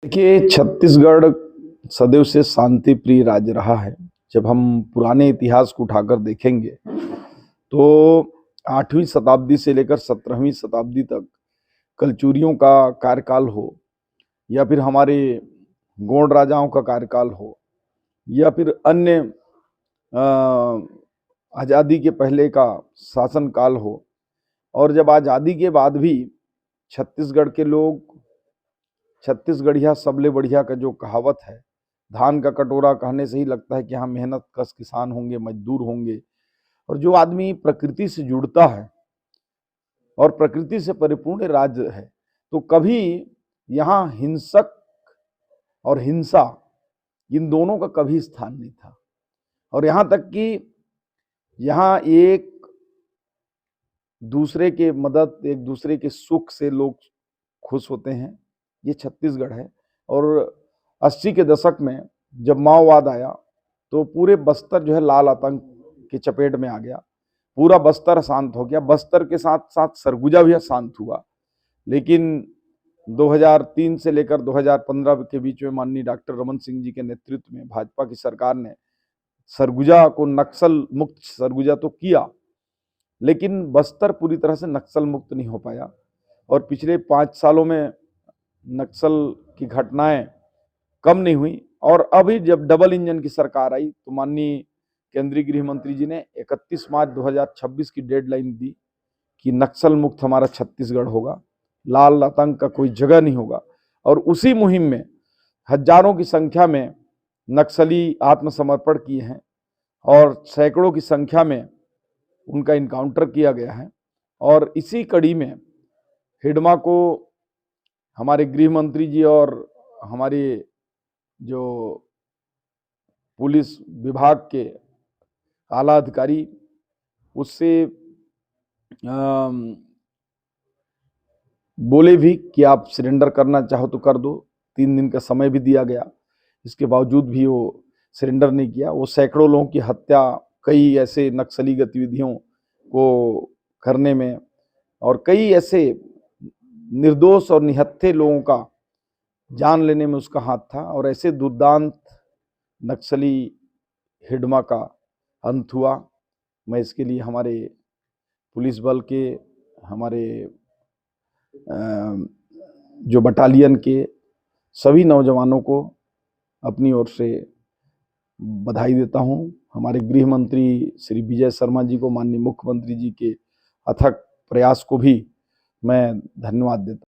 देखिए, छत्तीसगढ़ सदैव से शांति प्रिय राज्य रहा है। जब हम पुराने इतिहास को उठाकर देखेंगे तो 8वीं शताब्दी से लेकर 17वीं शताब्दी तक कलचुरियों का कार्यकाल हो या फिर हमारे गोंड राजाओं का कार्यकाल हो या फिर अन्य आज़ादी के पहले का शासन काल हो, और जब आज़ादी के बाद भी छत्तीसगढ़ के लोग, छत्तीसगढ़िया सबले बढ़िया का जो कहावत है, धान का कटोरा कहने से ही लगता है कि यहाँ मेहनत कश किसान होंगे, मजदूर होंगे। और जो आदमी प्रकृति से जुड़ता है और प्रकृति से परिपूर्ण राज्य है, तो कभी यहाँ हिंसक और हिंसा इन दोनों का कभी स्थान नहीं था। और यहाँ तक कि यहाँ एक दूसरे के मदद, एक दूसरे के सुख से लोग खुश होते हैं। ये छत्तीसगढ़ है। और 80 के दशक में जब माओवाद आया तो पूरे बस्तर जो है लाल आतंक की चपेट में आ गया। पूरा बस्तर शांत हो गया। बस्तर के साथ साथ सरगुजा भी शांत हुआ। लेकिन 2003 से लेकर 2015 के बीच में माननीय डॉक्टर रमन सिंह जी के नेतृत्व में भाजपा की सरकार ने सरगुजा को नक्सल मुक्त सरगुजा तो किया, लेकिन बस्तर पूरी तरह से नक्सल मुक्त नहीं हो पाया। और पिछले 5 सालों में नक्सल की घटनाएं कम नहीं हुई। और अभी जब डबल इंजन की सरकार आई तो माननीय केंद्रीय गृह मंत्री जी ने 31 मार्च 2026 की डेडलाइन दी कि नक्सल मुक्त हमारा छत्तीसगढ़ होगा, लाल आतंक का कोई जगह नहीं होगा। और उसी मुहिम में हजारों की संख्या में नक्सली आत्मसमर्पण किए हैं और सैकड़ों की संख्या में उनका इनकाउंटर किया गया है। और इसी कड़ी में हिडमा को हमारे गृह मंत्री जी और हमारे जो पुलिस विभाग के आला अधिकारी उससे बोले भी कि आप सरेंडर करना चाहो तो कर दो। 3 दिन का समय भी दिया गया, इसके बावजूद भी वो सरेंडर नहीं किया। वो सैकड़ों लोगों की हत्या, कई ऐसे नक्सली गतिविधियों को करने में और कई ऐसे निर्दोष और निहत्थे लोगों का जान लेने में उसका हाथ था। और ऐसे दुर्दांत नक्सली हिडमा का अंत हुआ। मैं इसके लिए हमारे पुलिस बल के, हमारे जो बटालियन के सभी नौजवानों को अपनी ओर से बधाई देता हूं। हमारे गृह मंत्री श्री विजय शर्मा जी को, माननीय मुख्यमंत्री जी के अथक प्रयास को भी मैं धन्यवाद देता हूं।